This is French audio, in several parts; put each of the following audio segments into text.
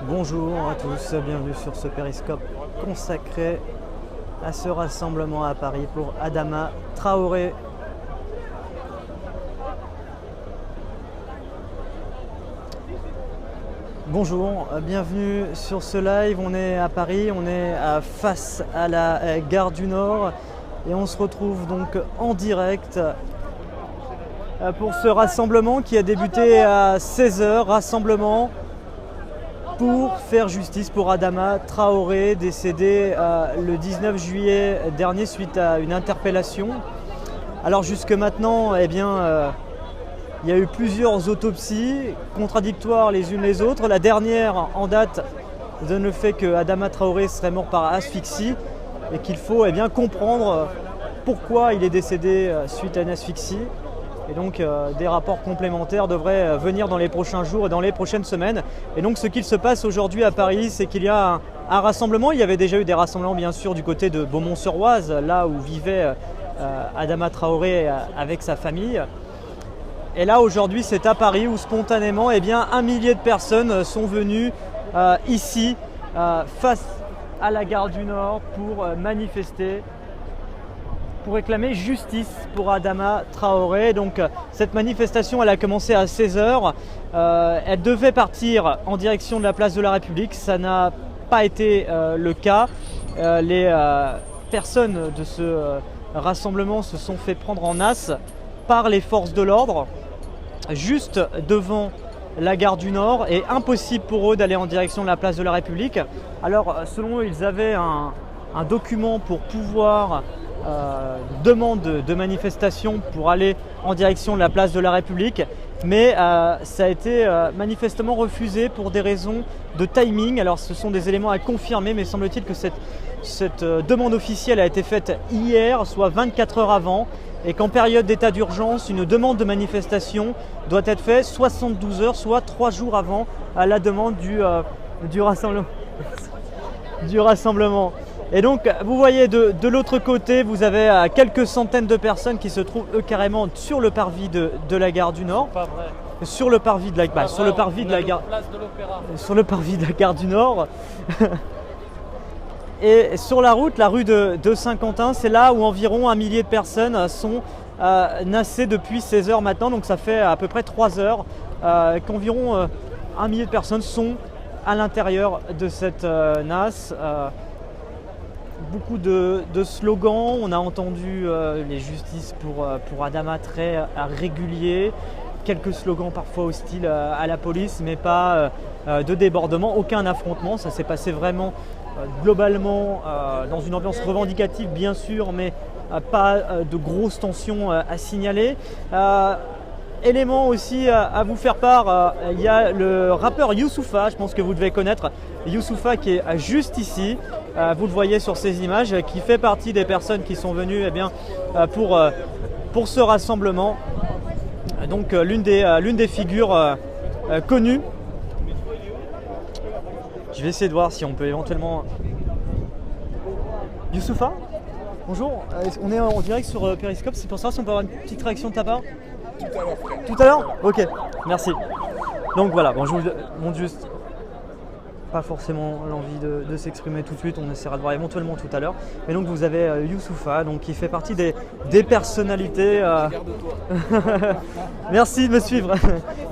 Bonjour à tous, bienvenue sur ce périscope consacré à ce rassemblement à Paris pour Adama Traoré. Bonjour, bienvenue sur ce live. On est à Paris, on est face à la gare du Nord et on se retrouve donc en direct pour ce rassemblement qui a débuté à 16h. Rassemblement pour faire justice pour Adama Traoré, décédé le 19 juillet dernier suite à une interpellation. Alors jusque maintenant, il y a eu plusieurs autopsies contradictoires les unes les autres. La dernière en date donne le fait que Adama Traoré serait mort par asphyxie et qu'il faut comprendre pourquoi il est décédé suite à une asphyxie. Et donc des rapports complémentaires devraient venir dans les prochains jours et dans les prochaines semaines. Et donc ce qu'il se passe aujourd'hui à Paris, c'est qu'il y a un rassemblement. Il y avait déjà eu des rassemblements bien sûr du côté de Beaumont-sur-Oise, là où vivait Adama Traoré avec sa famille. Et là aujourd'hui c'est à Paris où spontanément un millier de personnes sont venues ici face à la gare du Nord pour manifester, pour réclamer justice pour Adama Traoré. Donc cette manifestation elle a commencé à 16h, elle devait partir en direction de la place de la République, ça n'a pas été le cas. Les personnes de ce rassemblement se sont fait prendre en as par les forces de l'ordre juste devant la gare du Nord et impossible pour eux d'aller en direction de la place de la République. Alors selon eux ils avaient un document pour pouvoir demande de manifestation pour aller en direction de la place de la République, mais ça a été manifestement refusé pour des raisons de timing. Alors ce sont des éléments à confirmer, mais semble-t-il que cette demande officielle a été faite hier, soit 24 heures avant, et qu'en période d'état d'urgence, une demande de manifestation doit être faite 72 heures, soit 3 jours avant la demande du rassemblement. Et donc vous voyez de l'autre côté, vous avez quelques centaines de personnes qui se trouvent eux carrément sur le parvis de la gare du Nord. Pas vrai. Sur le parvis de la gare, sur le parvis de la gare du Nord. Et sur la route, la rue de Saint-Quentin, c'est là où environ un millier de personnes sont nassées depuis 16 heures maintenant. Donc ça fait à peu près 3 heures qu'environ un millier de personnes sont à l'intérieur de cette nasse. Beaucoup de slogans, on a entendu les justices pour Adama très réguliers, quelques slogans parfois hostiles à la police, mais pas de débordement, aucun affrontement. Ça s'est passé vraiment globalement dans une ambiance revendicative bien sûr, mais pas de grosses tensions à signaler. Élément aussi à vous faire part, il y a le rappeur Youssoupha, je pense que vous devez connaître Youssoupha qui est juste ici, vous le voyez sur ces images, qui fait partie des personnes qui sont venues pour ce rassemblement. Donc l'une des figures connues. Je vais essayer de voir si on peut éventuellement... Youssoupha, bonjour, on est en direct sur Periscope, c'est pour savoir si on peut avoir une petite réaction de ta part. Tout à l'heure. Ok, merci. Donc voilà, bon, je vous montre juste, pas forcément l'envie de s'exprimer tout de suite, on essaiera de voir éventuellement tout à l'heure. Mais donc vous avez Youssoupha, donc qui fait partie des personnalités. Merci de me suivre.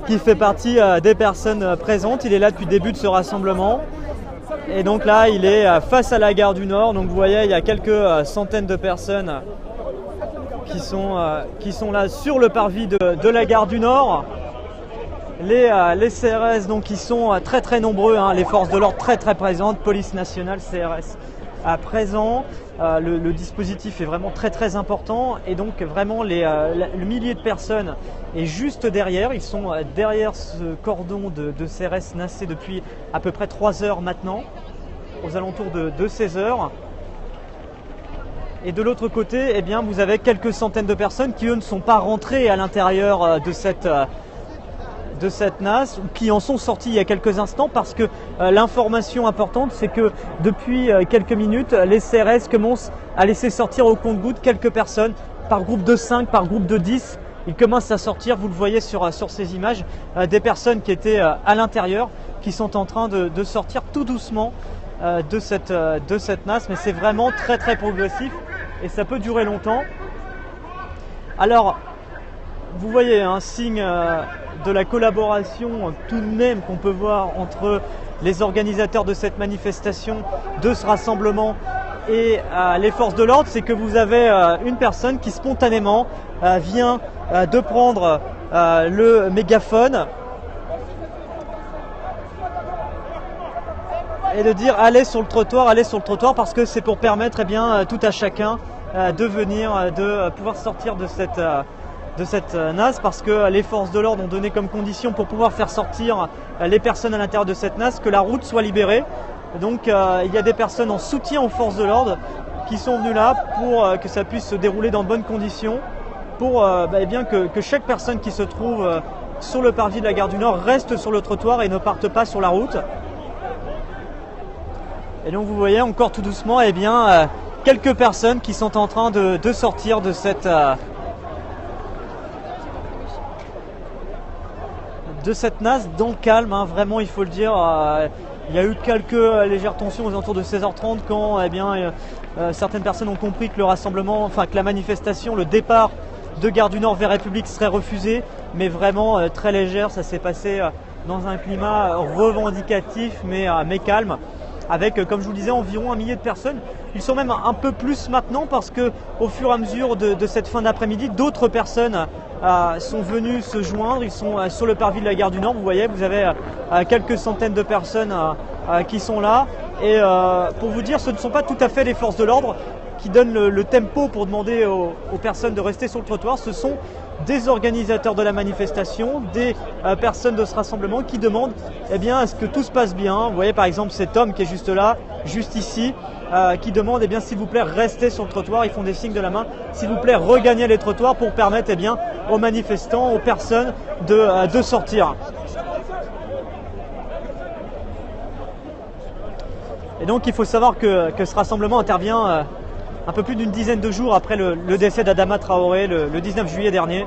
Qui fait partie des personnes présentes. Il est là depuis le début de ce rassemblement. Et donc là, il est face à la gare du Nord. Donc vous voyez, il y a quelques centaines de personnes qui sont là sur le parvis de la gare du Nord. Les CRS donc qui sont très très nombreux, les forces de l'ordre très très présentes, police nationale, CRS à présent. Le dispositif est vraiment très très important et donc vraiment le millier de personnes est juste derrière. Ils sont derrière ce cordon de CRS nassé depuis à peu près 3 heures maintenant, aux alentours de 16 heures. Et de l'autre côté, vous avez quelques centaines de personnes qui, eux, ne sont pas rentrées à l'intérieur de cette nasse, ou qui en sont sortis il y a quelques instants, parce que l'information importante, c'est que depuis quelques minutes, les CRS commencent à laisser sortir au compte-gouttes quelques personnes, par groupe de 5, par groupe de 10. Ils commencent à sortir, vous le voyez sur ces images, des personnes qui étaient à l'intérieur, qui sont en train de sortir tout doucement de cette NAS, mais c'est vraiment très très progressif et ça peut durer longtemps. Alors, vous voyez un signe de la collaboration tout de même qu'on peut voir entre les organisateurs de cette manifestation, de ce rassemblement et les forces de l'ordre, c'est que vous avez une personne qui spontanément vient de prendre le mégaphone et de dire allez sur le trottoir parce que c'est pour permettre tout à chacun de venir, de pouvoir sortir de cette NAS, parce que les forces de l'ordre ont donné comme condition pour pouvoir faire sortir les personnes à l'intérieur de cette NAS que la route soit libérée. Donc il y a des personnes en soutien aux forces de l'ordre qui sont venues là pour que ça puisse se dérouler dans de bonnes conditions, pour que chaque personne qui se trouve sur le parvis de la gare du Nord reste sur le trottoir et ne parte pas sur la route. Et donc vous voyez encore tout doucement quelques personnes qui sont en train de sortir de cette NAS dans le calme, hein, vraiment il faut le dire. Il y a eu quelques légères tensions aux alentours de 16h30 quand certaines personnes ont compris que que la manifestation, le départ de Gare du Nord vers République serait refusé, mais vraiment très légère. Ça s'est passé dans un climat revendicatif mais calme, avec, comme je vous le disais, environ 1 millier de personnes. Ils sont même un peu plus maintenant parce que au fur et à mesure de cette fin d'après-midi, d'autres personnes sont venus se joindre. Ils sont sur le parvis de la gare du Nord. Vous voyez, vous avez quelques centaines de personnes qui sont là. Et pour vous dire, ce ne sont pas tout à fait les forces de l'ordre qui donnent le tempo pour demander aux personnes de rester sur le trottoir. Ce sont des organisateurs de la manifestation, des personnes de ce rassemblement qui demandent à ce que tout se passe bien. Vous voyez par exemple cet homme qui est juste là, juste ici, qui demande s'il vous plaît restez sur le trottoir. Ils font des signes de la main, s'il vous plaît regagnez les trottoirs pour permettre aux manifestants, aux personnes de sortir. Et donc il faut savoir que ce rassemblement intervient un peu plus d'une dizaine de jours après le décès d'Adama Traoré le 19 juillet dernier.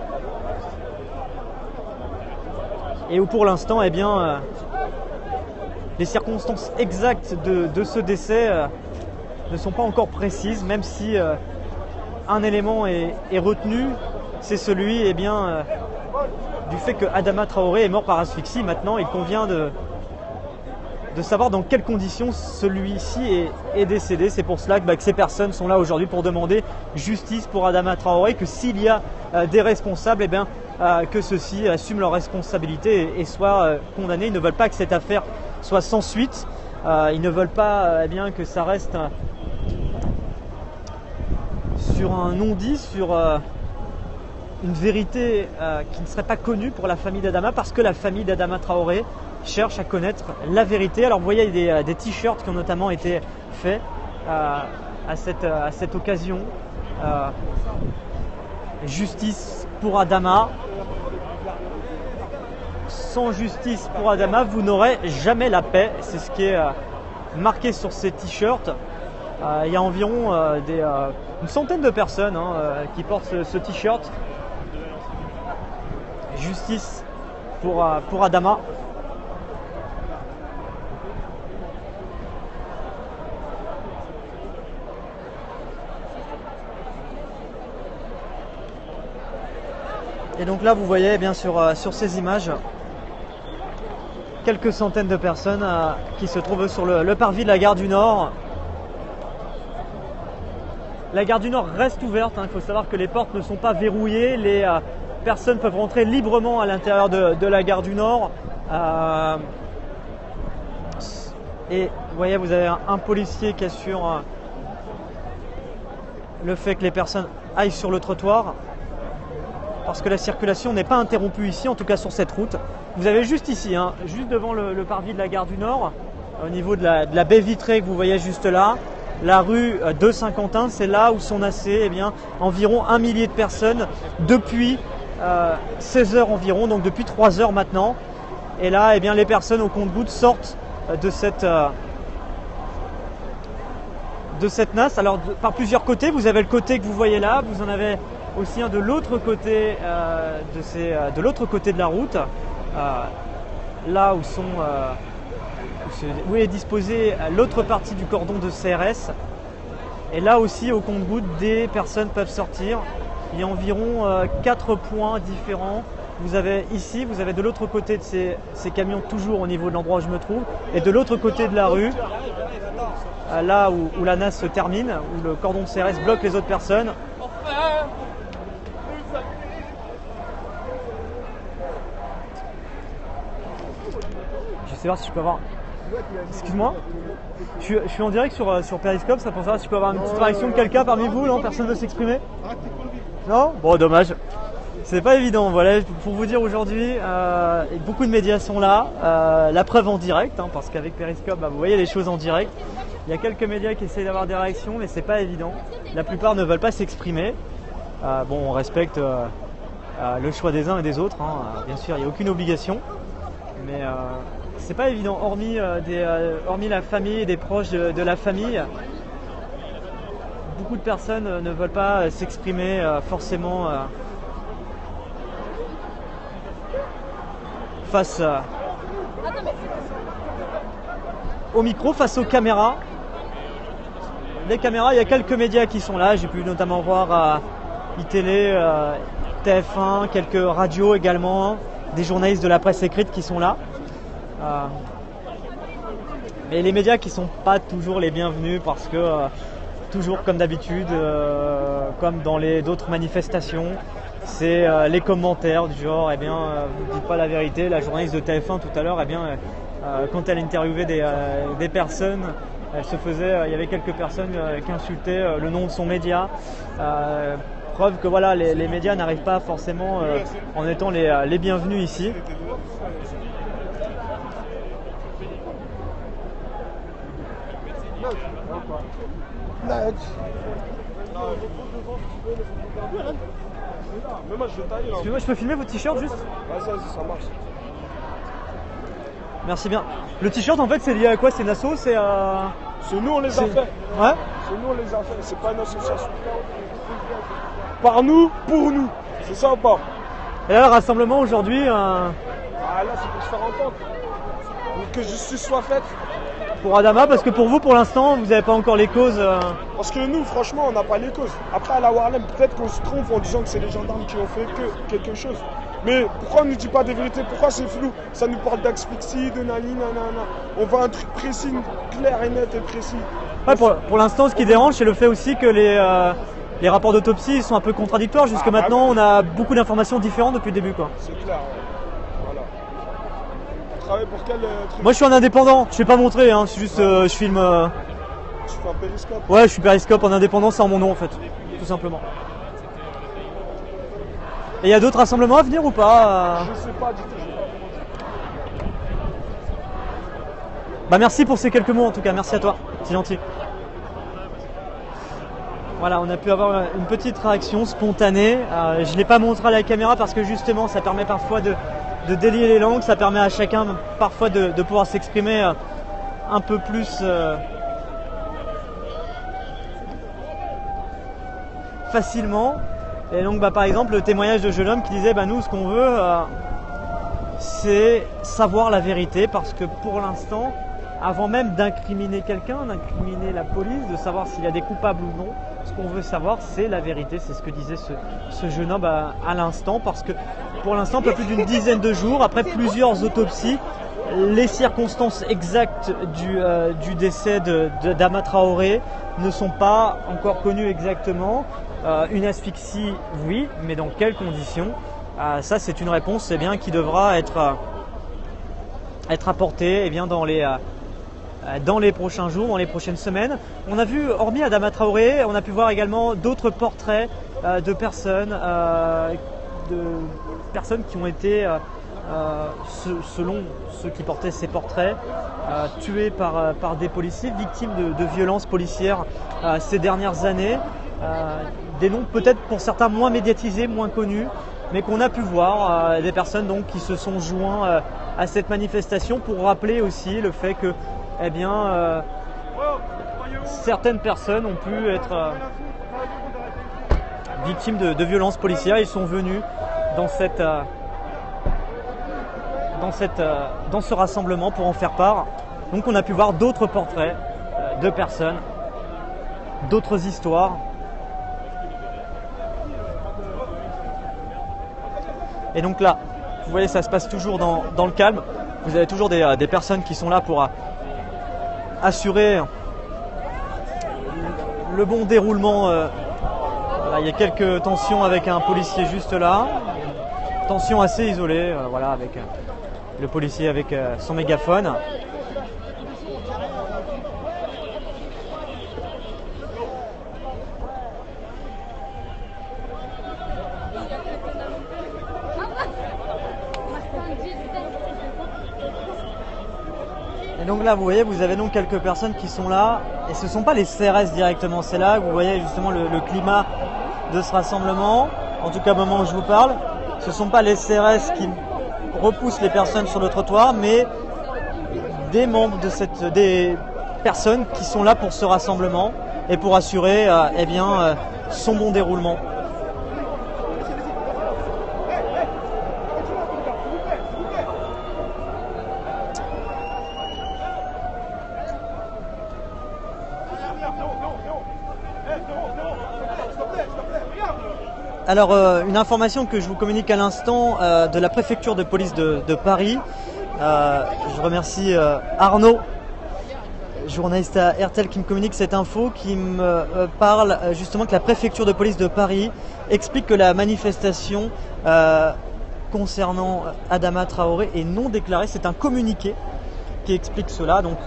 Et où pour l'instant, les circonstances exactes de ce décès ne sont pas encore précises, même si un élément est retenu, c'est celui du fait que Adama Traoré est mort par asphyxie. Maintenant, il convient de savoir dans quelles conditions celui-ci est décédé. C'est pour cela que ces personnes sont là aujourd'hui pour demander justice pour Adama Traoré, que s'il y a des responsables, que ceux-ci assument leurs responsabilités et soient condamnés. Ils ne veulent pas que cette affaire soit sans suite. Ils ne veulent pas que ça reste sur un non-dit, sur une vérité qui ne serait pas connue pour la famille d'Adama, parce que la famille d'Adama Traoré cherche à connaître la vérité. Alors vous voyez, il y a des t-shirts qui ont notamment été faits à cette occasion. Justice pour Adama. Sans justice pour Adama, vous n'aurez jamais la paix. C'est ce qui est marqué sur ces t-shirts. Il y a environ une centaine de personnes qui portent ce t-shirt. Justice pour Adama. Et donc là, vous voyez sur ces images quelques centaines de personnes qui se trouvent sur le parvis de la gare du Nord. La gare du Nord reste ouverte. Il faut savoir que les portes ne sont pas verrouillées. Les personnes peuvent rentrer librement à l'intérieur de la gare du Nord. Et vous voyez, vous avez un policier qui assure le fait que les personnes aillent sur le trottoir, parce que la circulation n'est pas interrompue ici, en tout cas sur cette route. Vous avez juste ici, juste devant le parvis de la gare du Nord, au niveau de la baie vitrée que vous voyez juste là, la rue de Saint-Quentin, c'est là où sont nassées environ 1 millier de personnes depuis 16 heures environ, donc depuis 3 heures maintenant. Et là, les personnes au compte-gouttes sortent de cette NAS. Alors par plusieurs côtés, vous avez le côté que vous voyez là, vous en avez aussi de l'autre côté de l'autre côté de la route, là où sont où est disposée l'autre partie du cordon de CRS. Et là aussi, au compte-gouttes, des personnes peuvent sortir. Il y a environ 4 points différents. Vous avez ici, vous avez de l'autre côté de ces camions, toujours au niveau de l'endroit où je me trouve, et de l'autre côté de la rue, là où la NAS se termine, où le cordon de CRS bloque les autres personnes. Je sais pas si je peux avoir... Excuse-moi, je suis en direct sur Periscope, ça pour savoir si je peux avoir une petite réaction de quelqu'un parmi vous, non? Personne ne veut s'exprimer? Non? Bon, dommage. C'est pas évident, voilà, pour vous dire aujourd'hui, beaucoup de médias sont là, la preuve en direct, parce qu'avec Periscope, vous voyez les choses en direct. Il y a quelques médias qui essayent d'avoir des réactions, mais c'est pas évident. La plupart ne veulent pas s'exprimer. Bon, on respecte le choix des uns et des autres, bien sûr, il n'y a aucune obligation, mais c'est pas évident, hormis la famille et des proches de la famille. Beaucoup de personnes ne veulent pas s'exprimer forcément face au micro, face aux caméras. Les caméras, il y a quelques médias qui sont là. J'ai pu notamment voir iTélé, TF1, quelques radios également, des journalistes de la presse écrite qui sont là. Mais les médias qui sont pas toujours les bienvenus parce que toujours comme d'habitude, comme dans d'autres manifestations, c'est les commentaires du genre, vous ne dites pas la vérité. La journaliste de TF1 tout à l'heure, quand elle interviewait des personnes, il y avait quelques personnes qui insultaient le nom de son média. Preuve que voilà, les médias n'arrivent pas forcément en étant les bienvenus ici. Excusez-moi, je peux filmer votre t-shirt juste? Vas-y, ça marche. Merci bien. Le t-shirt en fait c'est lié à quoi? C'est une asso? C'est nous on les a fait. Ouais? C'est nous on les a fait, c'est pas une association. Par nous, pour nous. C'est ça ou pas? Et là le rassemblement aujourd'hui... là c'est pour se faire entendre. Pour que justice soit faite. Pour Adama, parce que pour vous, pour l'instant, vous n'avez pas encore les causes. Parce que nous, franchement, on n'a pas les causes. Après, à la Warlem, peut-être qu'on se trompe en disant que c'est les gendarmes qui ont fait quelque chose. Mais pourquoi on ne nous dit pas des vérités? Pourquoi c'est flou? Ça nous parle d'asphyxie, de nani, nanana. On veut un truc précis, clair et net et précis. Ouais, pour l'instant, ce qui dérange, c'est le fait aussi que les rapports d'autopsie sont un peu contradictoires. Jusque maintenant, on a beaucoup d'informations différentes depuis le début, quoi. C'est clair. Pour quel truc? Moi je suis un indépendant, je ne vais pas montrer, c'est juste je filme. Tu fais un périscope? Ouais, je suis périscope en indépendant, c'est en mon nom en fait, tout simplement. Et il y a d'autres rassemblements à venir ou pas? Je sais pas du tout. Merci pour ces quelques mots en tout cas, merci à toi, c'est gentil. Voilà, on a pu avoir une petite réaction spontanée. Je ne l'ai pas montré à la caméra parce que justement ça permet parfois de délier les langues, ça permet à chacun parfois de pouvoir s'exprimer un peu plus facilement. Et donc par exemple le témoignage de jeune homme qui disait nous ce qu'on veut c'est savoir la vérité, parce que pour l'instant, avant même d'incriminer quelqu'un, d'incriminer la police, de savoir s'il y a des coupables ou non, ce qu'on veut savoir c'est la vérité. C'est ce que disait ce jeune homme à l'instant, parce que pour l'instant, un peu plus d'une dizaine de jours, après plusieurs autopsies, les circonstances exactes du décès d'Adama Traoré ne sont pas encore connues exactement. Une asphyxie, oui, mais dans quelles conditions? Ça, c'est une réponse qui devra être apportée dans les prochains jours, dans les prochaines semaines. On a vu, hormis Adama Traoré, on a pu voir également d'autres portraits de personnes qui ont été, selon ceux qui portaient ces portraits, tués par des policiers, victimes de violences policières ces dernières années. Des noms peut-être pour certains moins médiatisés, moins connus, mais qu'on a pu voir, des personnes donc qui se sont joints à cette manifestation pour rappeler aussi le fait que certaines personnes ont pu être victimes de violences policières. Ils sont venus dans ce rassemblement pour en faire part. Donc on a pu voir d'autres portraits de personnes, d'autres histoires. Et donc là, vous voyez, ça se passe toujours dans le calme. Vous avez toujours des personnes qui sont là pour assurer le bon déroulement. Voilà, il y a quelques tensions avec un policier juste là. Tension assez isolée, voilà, avec le policier avec son mégaphone. Et donc là, vous voyez, vous avez donc quelques personnes qui sont là, et ce ne sont pas les CRS directement, c'est là que vous voyez justement le climat de ce rassemblement, en tout cas au moment où je vous parle. Ce ne sont pas les CRS qui repoussent les personnes sur le trottoir, mais des membres des personnes qui sont là pour ce rassemblement et pour assurer son bon déroulement. Alors, une information que je vous communique à l'instant de la préfecture de police de Paris. Je remercie Arnaud, journaliste à RTL, qui me communique cette info, qui me parle justement que la préfecture de police de Paris explique que la manifestation concernant Adama Traoré est non déclarée. C'est un communiqué qui explique cela. Donc,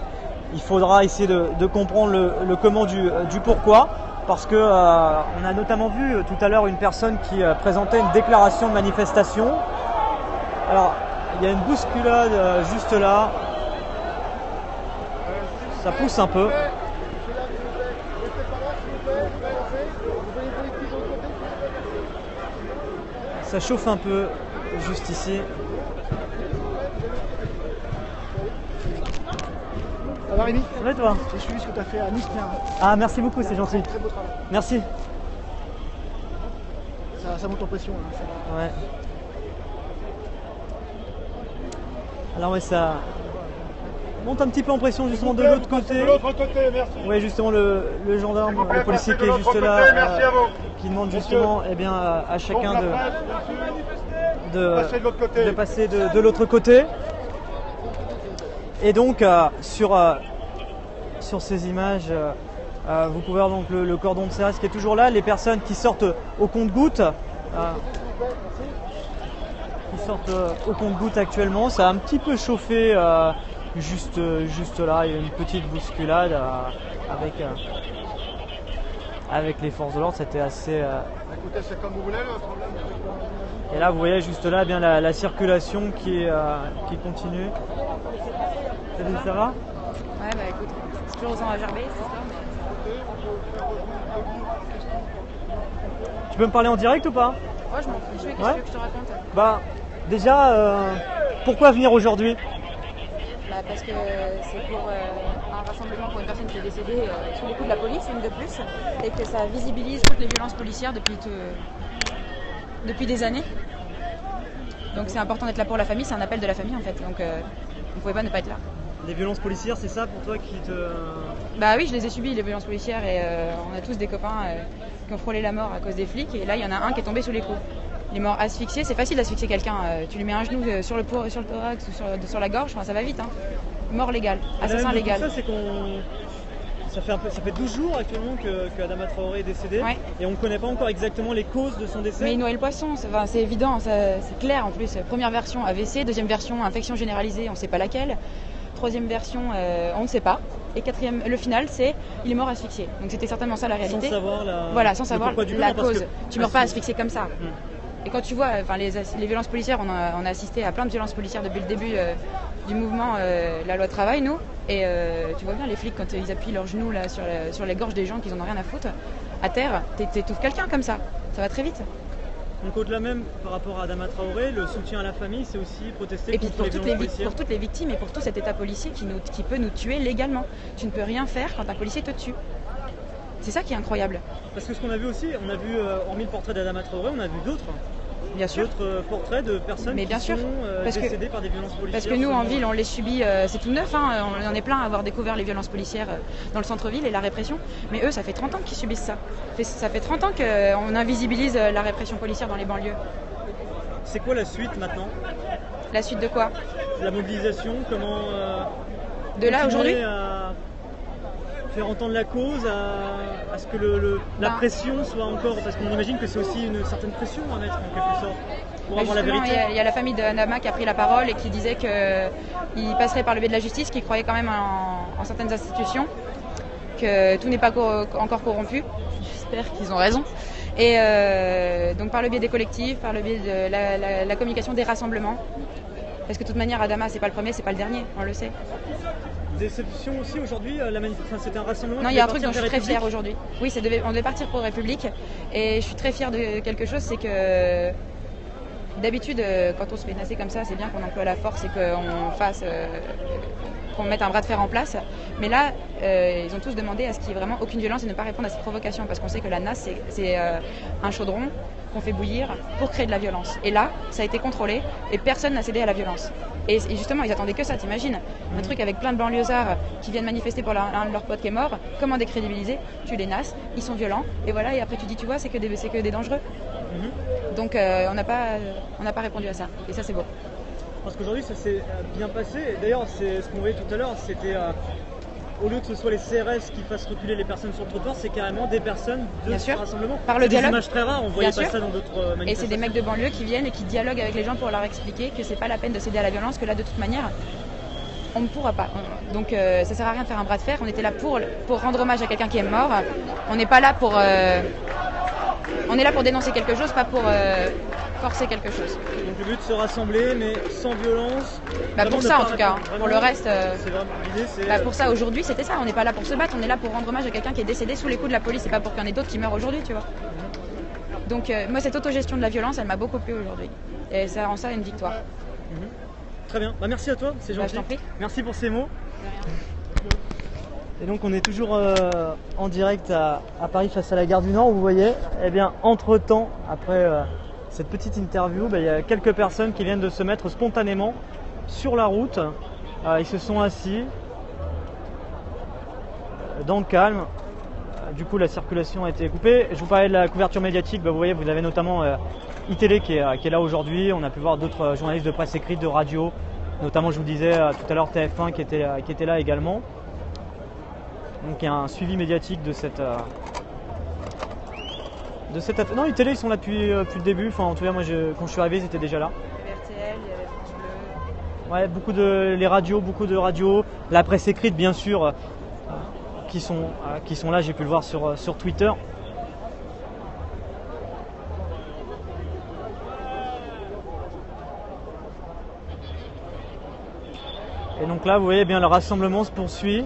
il faudra essayer de comprendre le comment du pourquoi. Parce que on a notamment vu tout à l'heure une personne qui présentait une déclaration de manifestation. Alors, il y a une bousculade juste là. Ça pousse un peu. Ça chauffe un peu juste ici. Ça va, Rémi? Ça va, toi? J'ai suivi ce que tu as fait à Nice. Ah, merci beaucoup, c'est gentil. Très beau travail. Merci. Ça monte en pression. Hein, ouais. Alors ouais, ça monte un petit peu en pression justement de l'autre côté. De l'autre côté, merci. Oui, justement le gendarme, le policier qui est juste là, qui demande justement à chacun de passer de l'autre côté. Et donc sur ces images, vous pouvez voir donc le cordon de CRS qui est toujours là, les personnes qui sortent au compte-gouttes. Au compte-gouttes actuellement. Ça a un petit peu chauffé juste là. Il y a une petite bousculade avec les forces de l'ordre. C'était assez. Écoutez, c'est comme vous voulez, le problème. Et là, vous voyez juste là bien la circulation qui continue. Ça va? Ouais, bah écoute, c'est toujours autant à gerber, c'est ça. Tu peux me parler en direct ou pas? Ouais, je m'en fiche, qu'est-ce que tu veux que je te raconte? Bah, déjà, pourquoi venir aujourd'hui? Bah, parce que c'est pour un rassemblement pour une personne qui est décédée sous les coups de la police, une de plus, et que ça visibilise toutes les violences policières depuis des années. Donc c'est important d'être là pour la famille, c'est un appel de la famille en fait, donc on ne pouvait pas ne pas être là. Les violences policières, c'est ça pour toi qui te... Bah oui, je les ai subies, les violences policières, et on a tous des copains qui ont frôlé la mort à cause des flics, et là il y en a un qui est tombé sous les coups. Il est mort asphyxié, c'est facile d'asphyxier quelqu'un, tu lui mets un genou sur le thorax ou sur la gorge, enfin, ça va vite, hein. Mort légal, assassin légal. Ça, c'est ça fait 12 jours actuellement que Adama Traoré est décédé, ouais. Et on ne connaît pas encore exactement les causes de son décès. Mais il noie le poisson, c'est évident, c'est clair en plus. Première version AVC, deuxième version infection généralisée, on ne sait pas laquelle. Troisième version, on ne sait pas. Et quatrième, le final, c'est il est mort asphyxié. Donc c'était certainement ça la réalité. Sans savoir la cause. Tu meurs pas asphyxié comme ça. Et quand tu vois les violences policières, on a assisté à plein de violences policières depuis le début du mouvement la loi travail, nous. Et tu vois bien les flics, quand ils appuient leurs genoux là, sur les gorges des gens qui en ont rien à foutre, à terre, t'étouffes quelqu'un comme ça. Ça va très vite. Donc au-delà même par rapport à Adama Traoré, le soutien à la famille, c'est aussi protester contre les violences policières. Pour toutes les victimes et pour tout cet état policier qui peut nous tuer légalement. Tu ne peux rien faire quand un policier te tue. C'est ça qui est incroyable. Parce que ce qu'on a vu aussi, hormis le portrait d'Adama Traoré, on a vu d'autres Bien sûr. d'autres portraits de personnes Mais bien qui sûr, sont parce que- décédées par des violences policières. Parce que nous, en selon- ville, on les subit, c'est tout neuf, hein, on en est plein à avoir découvert les violences policières dans le centre-ville et la répression. Mais eux, ça fait 30 ans qu'ils subissent ça. Ça fait 30 ans qu'on invisibilise la répression policière dans les banlieues. C'est quoi la suite maintenant? La suite de quoi? La mobilisation, comment De là, continuer aujourd'hui à faire entendre la cause, à ce que la Ben. pression soit encore... Parce qu'on imagine que c'est aussi une certaine pression à mettre en quelque sorte pour avoir la Justement, vérité. il y a la famille de Nama qui a pris la parole et qui disait qu'il passerait par le biais de la justice, qu'il croyait quand même en certaines institutions, que tout n'est pas encore corrompu. J'espère qu'ils ont raison. Et donc par le biais des collectifs, par le biais de la communication, des rassemblements. Parce que de toute manière, Adama, c'est pas le premier, c'est pas le dernier, on le sait. Déception aussi aujourd'hui, c'était un rassemblement. Non, qui il y a un devait truc dont je partir suis très vers fière aujourd'hui. Oui, on devait partir pour République. Et je suis très fière de quelque chose, c'est que d'habitude, quand on se fait menacer comme ça, c'est bien qu'on emploie la force et qu'on mette un bras de fer en place. Mais là, ils ont tous demandé à ce qu'il y ait vraiment aucune violence et ne pas répondre à cette provocation. Parce qu'on sait que la NAS, c'est un chaudron qu'on fait bouillir pour créer de la violence. Et là, ça a été contrôlé et personne n'a cédé à la violence. Et justement, ils attendaient que ça, t'imagines? Un truc avec plein de banlieusards qui viennent manifester pour un de leurs potes qui est mort. Comment décrédibiliser? Tu les nasses, ils sont violents. Et voilà, et après tu dis, tu vois, c'est que des dangereux. Donc on n'a pas répondu à ça. Et ça, c'est beau. Parce qu'aujourd'hui, ça s'est bien passé. D'ailleurs, c'est ce qu'on voyait tout à l'heure, c'était au lieu que ce soit les CRS qui fassent reculer les personnes sur le trottoir, c'est carrément des personnes de Bien ce sûr. rassemblement. Par le C'est des dialogue. images très rares, on voyait Bien pas sûr. ça dans d'autres Et manifestations. c'est des mecs de banlieue qui viennent et qui dialoguent avec les gens pour leur expliquer que c'est pas la peine de céder à la violence, que là, de toute manière, on ne pourra pas. Donc ça sert à rien de faire un bras de fer. On était là pour rendre hommage à quelqu'un qui est mort. On n'est pas là pour... on est là pour dénoncer quelque chose, pas pour forcer quelque chose. Donc le but de se rassembler, mais sans violence. Bah, Vraiment pour ne ça, pas en tout cas. vraiment- Pour le reste... C'est vraiment l'idée, c'est... Bah, pour ça, aujourd'hui, c'était ça. On n'est pas là pour se battre, on est là pour rendre hommage à quelqu'un qui est décédé sous les coups de la police. C'est pas pour qu'il y en ait d'autres qui meurent aujourd'hui, tu vois. Donc, moi, cette autogestion de la violence, elle m'a beaucoup plu aujourd'hui. Et ça rend ça une victoire. Très bien, bah, merci à toi, c'est Bah, gentil. je t'en prie. Merci pour ces mots. Et donc on est toujours en direct à Paris face à la gare du Nord, vous voyez. Eh bien, entre-temps, après cette petite interview, il y a quelques personnes qui viennent de se mettre spontanément sur la route. Ils se sont assis dans le calme. Du coup, la circulation a été coupée. Je vous parlais de la couverture médiatique. Vous voyez, vous avez notamment iTélé qui est là aujourd'hui. On a pu voir d'autres journalistes de presse écrite, de radio. Notamment, je vous disais tout à l'heure, TF1 qui était là également. Donc il y a un suivi médiatique de cette affaire. Non, iTélé, ils sont là depuis le début. Enfin, en tout cas, moi, quand je suis arrivé, ils étaient déjà là. Il y avait RTL, il y avait France Bleu. Ouais, beaucoup de radios, la presse écrite, bien sûr, qui sont là. J'ai pu le voir sur Twitter. Et donc là, vous voyez bien, le rassemblement se poursuit.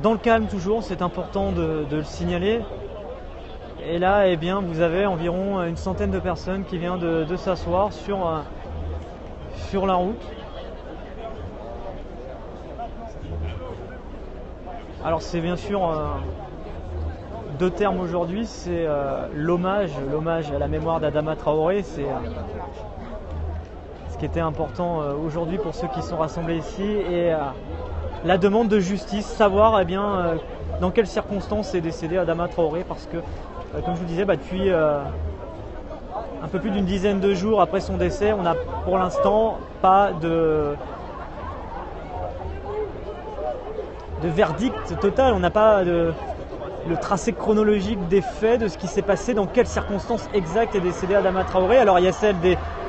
Dans le calme toujours, c'est important de le signaler. Et là, eh bien, vous avez environ une centaine de personnes qui viennent de s'asseoir sur la route. Alors c'est bien sûr deux termes aujourd'hui, c'est l'hommage à la mémoire d'Adama Traoré. C'est ce qui était important aujourd'hui pour ceux qui sont rassemblés ici, et la demande de justice, savoir dans quelles circonstances est décédé Adama Traoré, parce que comme je vous disais, depuis un peu plus d'une dizaine de jours après son décès, on n'a pour l'instant pas de verdict total, on n'a pas le tracé chronologique des faits, de ce qui s'est passé, dans quelles circonstances exactes est décédé Adama Traoré. Alors il y a celle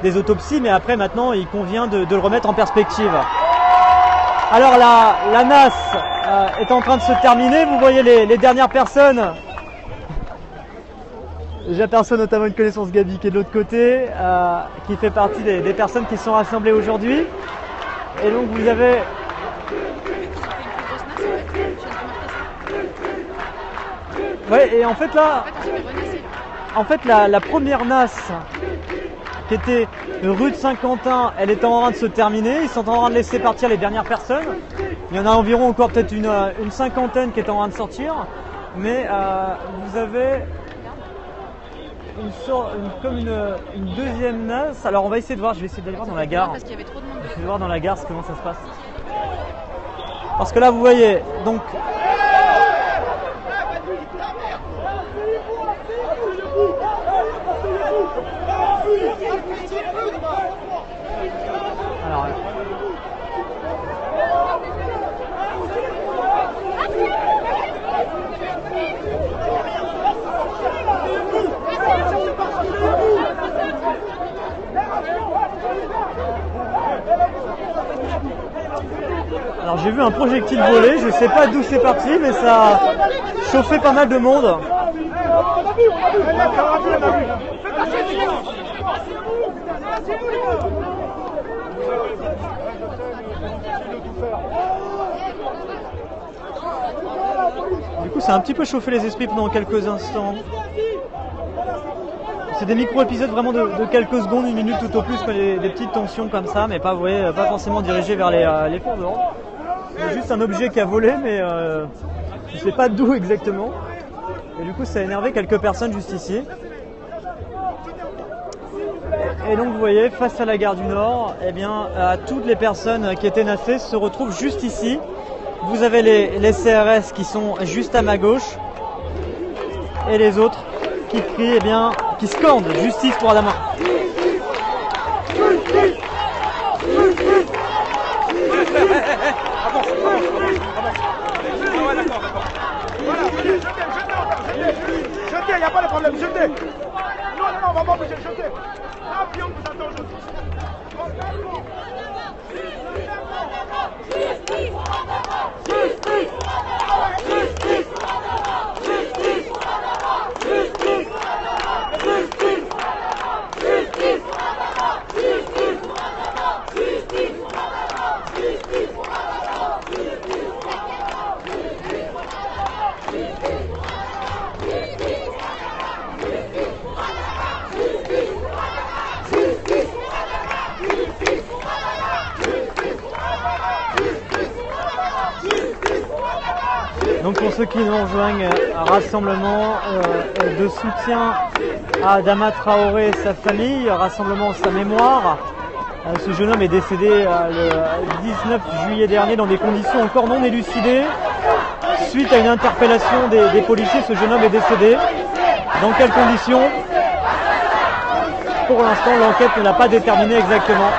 des autopsies, mais après maintenant il convient de le remettre en perspective. Alors la NAS est en train de se terminer, vous voyez les dernières personnes. J'aperçois notamment une connaissance, Gabi, qui est de l'autre côté, qui fait partie des personnes qui sont rassemblées aujourd'hui. Et donc vous avez... Ouais, et en fait là, la première NAS qui était rue de Saint-Quentin, elle était en train de se terminer. Ils sont en train de laisser partir les dernières personnes. Il y en a environ encore peut-être une cinquantaine qui est en train de sortir. mais vous avez une deuxième NAS. Alors on va essayer de voir, je vais essayer d'aller voir dans la gare. Parce qu'il y avait trop de monde. Je vais voir dans la gare comment ça se passe. Parce que là vous voyez, donc alors, alors j'ai vu un projectile voler, je sais pas d'où c'est parti, mais ça a chauffé pas mal de monde. Du coup, ça a un petit peu chauffé les esprits pendant quelques instants. C'est des micro-épisodes vraiment de quelques secondes, 1 minute tout au plus, des petites tensions comme ça, mais pas, vous voyez, pas forcément dirigées vers les forces de l'ordre. C'est juste un objet qui a volé, mais je ne sais pas d'où exactement. Et du coup, ça a énervé quelques personnes juste ici. Et donc, vous voyez, face à la gare du Nord, eh bien, toutes les personnes qui étaient nassées se retrouvent juste ici. Vous avez les CRS qui sont juste à ma gauche et les autres qui crient, eh bien, qui scandent justice pour Adama. Jetez, il n'y a pas de problème, jetez. Non, on va pas bouger, jetez. L'avion vous attend aujourd'hui. Donc pour ceux qui nous rejoignent, un rassemblement de soutien à Adama Traoré et sa famille, un rassemblement en sa mémoire. Ce jeune homme est décédé le 19 juillet dernier dans des conditions encore non élucidées. Suite à une interpellation des policiers, ce jeune homme est décédé. Dans quelles conditions? Pour l'instant, l'enquête ne l'a pas déterminé exactement.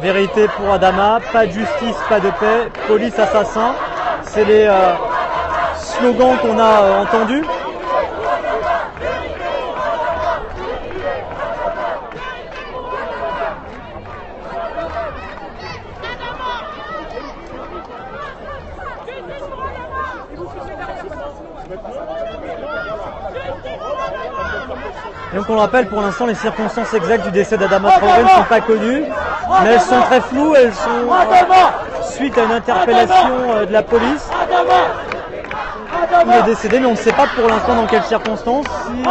Vérité pour Adama, pas de justice, pas de paix, police assassin, c'est les slogans qu'on a entendus. Et donc on le rappelle, pour l'instant les circonstances exactes du décès d'Adama Traoré ne sont pas connues, mais elles sont très floues, elles sont suite à une interpellation de la police. Il est décédé, mais on ne sait pas pour l'instant dans quelles circonstances, si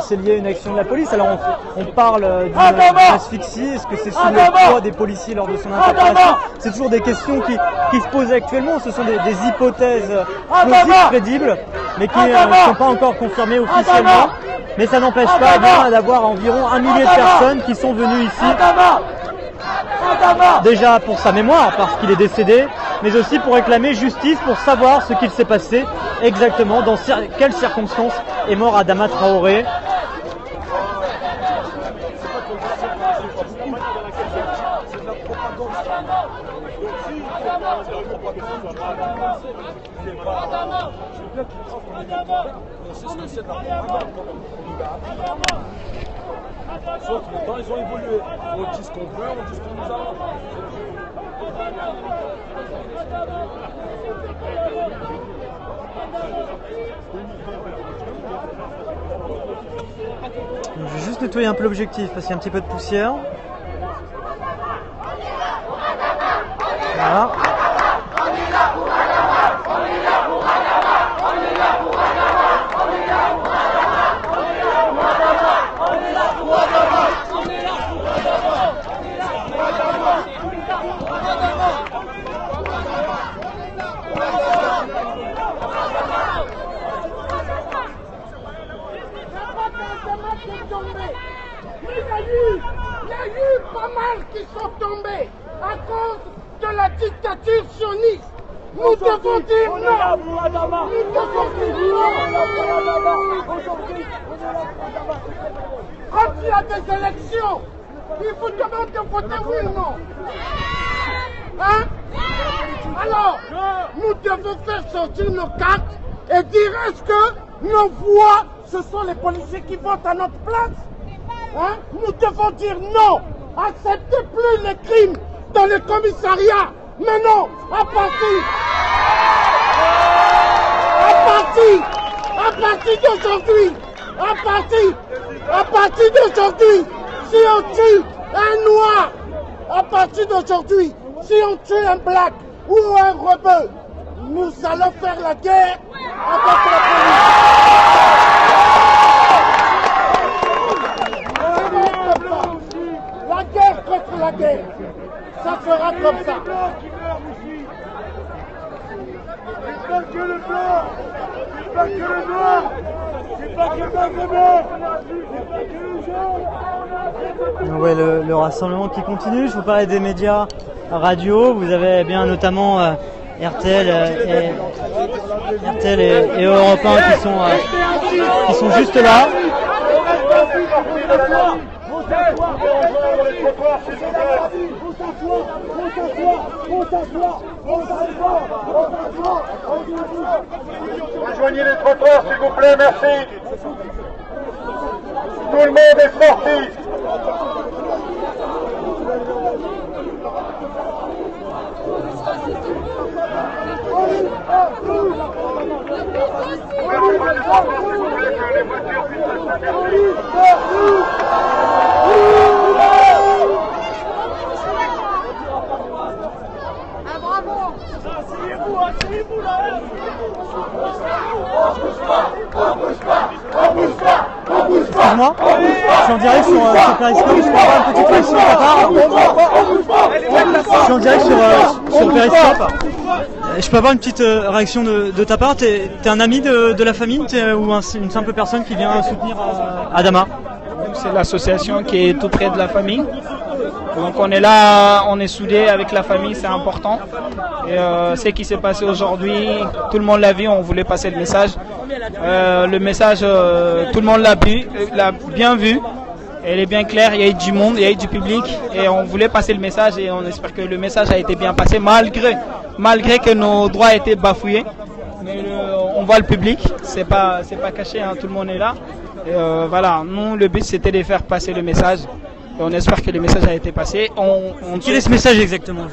c'est lié à une action de la police. Alors on parle d'une asphyxie, est-ce que c'est sous le poids des policiers lors de son interpellation? C'est toujours des questions qui se posent actuellement, ce sont des hypothèses plausibles, crédibles, mais qui ne sont pas encore confirmées officiellement. Mais ça n'empêche pas bien d'avoir environ 1 millier de personnes qui sont venues ici, déjà pour sa mémoire, parce qu'il est décédé, mais aussi pour réclamer justice, pour savoir ce qu'il s'est passé exactement, dans quelles circonstances est mort Adama Traoré. Sauf que les temps ils ont évolué. On dit ce qu'on veut, on dit ce qu'on nous a. Je vais juste nettoyer un peu l'objectif parce qu'il y a un petit peu de poussière. Voilà. Il y a eu pas mal qui sont tombés à cause de la dictature sioniste. Nous devons dire non. Nous devons dire non. Quand il y a des élections, il vous demande de voter oui ou non. Hein? Alors, nous devons faire sortir nos cartes et dire est-ce que nos voix, ce sont les policiers qui votent à notre place? Hein? Nous devons dire non. Acceptez plus les crimes dans les commissariats. Mais non, à partir d'aujourd'hui, si on tue un noir, à partir d'aujourd'hui, si on tue un black ou un rebeu, nous allons faire la guerre avec la police. La guerre contre la guerre, ça sera comme ça. C'est pas que le blanc, c'est pas que le noir, c'est pas que Benjamin, c'est pas que le jaune. Ouais, le rassemblement qui continue. Je vous parlais des médias radio. Vous avez bien notamment RTL et Europe 1 qui sont juste là. Rejoignez les trottoirs, s'il vous plaît, merci. Tout le monde est sorti. Excuse-moi, je suis en direct sur Periscope, je peux avoir une petite réaction de ta part? Je suis en direct sur Periscope. Je peux avoir une petite réaction de ta part? T'es un ami de la famille ou une simple personne qui vient soutenir Adama? C'est l'association qui est tout près de la famille. Donc on est là, on est soudés avec la famille, c'est important. Et ce qui s'est passé aujourd'hui, tout le monde l'a vu, on voulait passer le message. Le message, tout le monde l'a bien vu. Elle est bien claire, il y a eu du monde, il y a eu du public. Et on voulait passer le message et on espère que le message a été bien passé malgré que nos droits étaient bafouillés. Mais on voit le public, c'est pas caché, hein, tout le monde est là. Et voilà, nous le but c'était de faire passer le message. Et on espère que le message a été passé. Quel est ce message exactement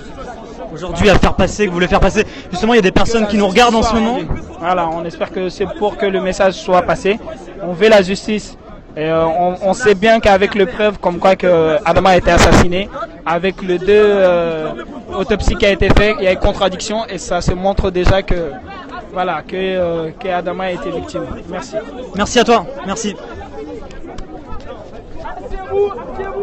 aujourd'hui à faire passer, que vous voulez faire passer? Justement, il y a des personnes qui nous regardent en ce moment. Voilà, on espère que c'est pour que le message soit passé. On veut la justice. Et on sait bien qu'avec les preuves comme quoi que Adama a été assassiné, avec le autopsie qui a été fait, il y a une contradiction et ça se montre déjà que voilà que Adama a été victime. Merci. Merci à toi. Merci.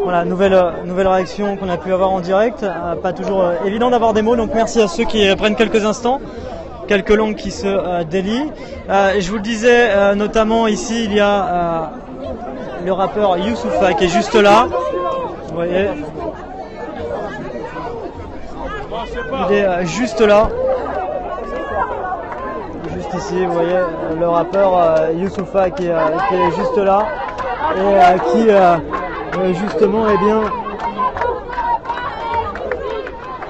Voilà, nouvelle réaction qu'on a pu avoir en direct. Pas toujours évident d'avoir des mots, donc merci à ceux qui prennent quelques instants. Quelques langues qui se délient. Je vous le disais, notamment ici, il y a le rappeur Youssoupha qui est juste là. Vous voyez, il est juste là. Juste ici, vous voyez, le rappeur Youssoupha qui est juste là. Et qui justement est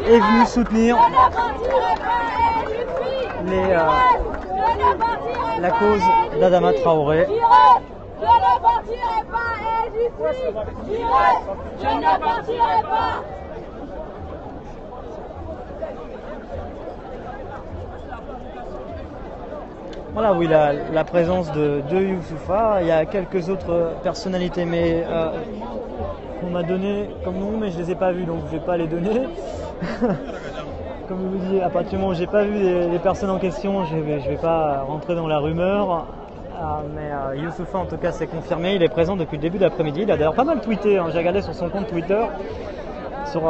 venu soutenir la cause d'Adama Traoré. Je ne partirai pas et j'y suis. Je ne partirai pas. Voilà, oui, la présence de Youssoupha. Il y a quelques autres personnalités, mais qu'on m'a donné comme nom, mais je les ai pas vus, donc je vais pas les donner. Comme je vous dis, à partir du moment où j'ai pas vu les personnes en question, je vais pas rentrer dans la rumeur. Mais Youssoupha, en tout cas, c'est confirmé. Il est présent depuis le début d'après-midi. Il a d'ailleurs pas mal tweeté. J'ai regardé sur son compte Twitter sur